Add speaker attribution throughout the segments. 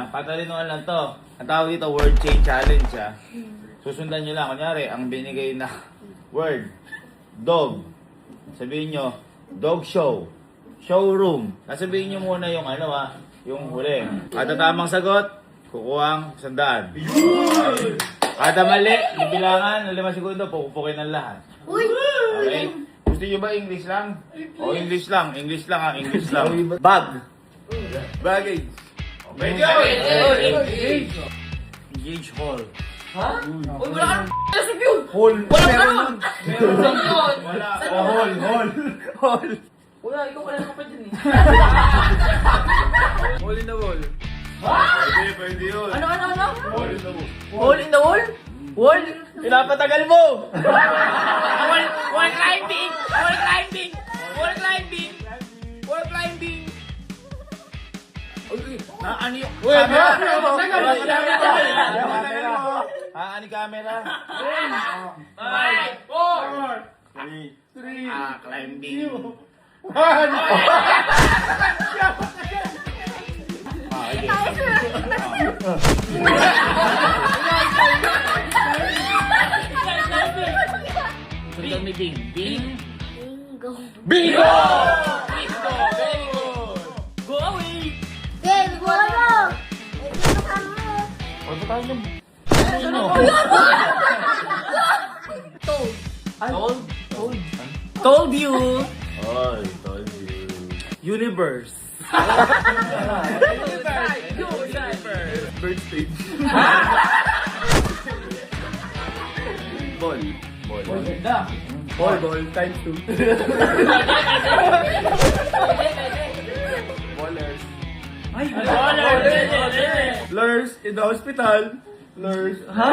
Speaker 1: Patalinuhan lang to. Ang tawag dito, word chain challenge ah. Susundan nyo lang. Kunyari, ang binigay na word, dog. Sabihin nyo, dog show. Showroom. Sasabihin nyo muna yung ano ah, yung huli. Kada tamang sagot, kukuhang 100. Kada mali, bibilangan ng 5 segundo, pupukin ng lahat. Okay? Gusto nyo ba English lang? O English lang. English lang ha, English lang. Bag. Baggage. Okay. Engage hall.
Speaker 2: Ha? Uy, wala ka ng yun!
Speaker 1: Hall.
Speaker 2: Wala ka
Speaker 1: Meron
Speaker 2: nun!
Speaker 1: Meron
Speaker 2: Saan yun?
Speaker 1: Wala.
Speaker 2: Saan
Speaker 1: Oh,
Speaker 2: yun?
Speaker 1: hall.
Speaker 2: Wala, ikaw wala ka pa dyan eh.
Speaker 1: Hall in the wall.
Speaker 2: Ha?
Speaker 1: Pwede yun.
Speaker 2: Ano?
Speaker 1: Hall in the wall.
Speaker 2: Hole in the wall? Wall?
Speaker 1: Pinapatagal mo!
Speaker 2: Wall climbing! Wall climbing! Wall climbing! Wall climbing!
Speaker 1: Ano yung...
Speaker 2: Uy,
Speaker 1: camera?
Speaker 2: camera.
Speaker 1: Ano camera?
Speaker 2: 5, 4,
Speaker 1: 3. Climbing. 1. Sundan ni Bing. Bing.
Speaker 3: Bingo.
Speaker 1: Bingo!
Speaker 2: Bingo! Very good! Go away!
Speaker 3: Game, wala! Ito ka mo.
Speaker 1: O, ba tayo ng...
Speaker 2: Told! Told? Told you!
Speaker 1: Oy, told you.
Speaker 2: Universe!
Speaker 1: Bird stage. Ball. Ball.
Speaker 2: Ganda!
Speaker 1: Ball times 2. Ballers.
Speaker 2: Ay, baller!
Speaker 1: Lurs in the hospital. Lurs.
Speaker 2: Ha?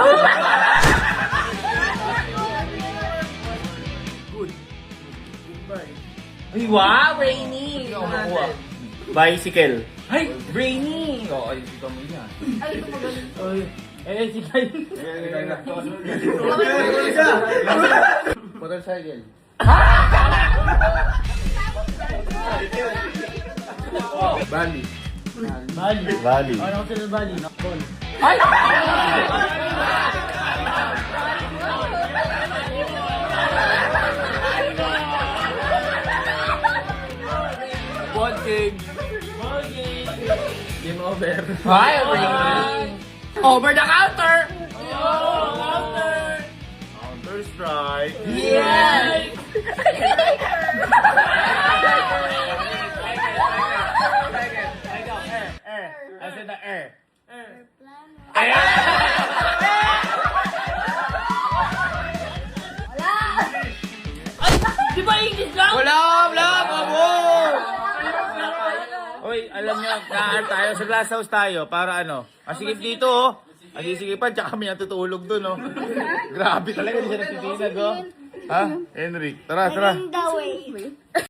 Speaker 1: Good. Goodbye.
Speaker 2: Ay, wow! Rainy!
Speaker 1: Bicycle.
Speaker 2: Ay, Brainy! Oo, ay, ikaw mo yan.
Speaker 3: Ay, ito magaling.
Speaker 2: Ay, eh, si Kyle.
Speaker 1: Motorcycle. Bali.
Speaker 2: Bali.
Speaker 1: Bali.
Speaker 2: Ano ko sa Bali? Ball. Ay!
Speaker 1: Ball game.
Speaker 2: Ball game!
Speaker 1: Game over.
Speaker 2: Hi, Rainy! Over the counter! Counter!
Speaker 1: Counter strike.
Speaker 2: Yes!
Speaker 1: I said the air.
Speaker 3: Wala!
Speaker 2: Ay, di ba English lang?
Speaker 1: Wala, babo! Hoy, alam nyo, kaan tayo, sa glass house tayo, para ano, masigip dito, oh. Ang sisigipan, tsaka kami natutulog dun, oh. Grabe talaga, di siya nagtitinag, oh. Ha? Henry, tara.
Speaker 3: In the way.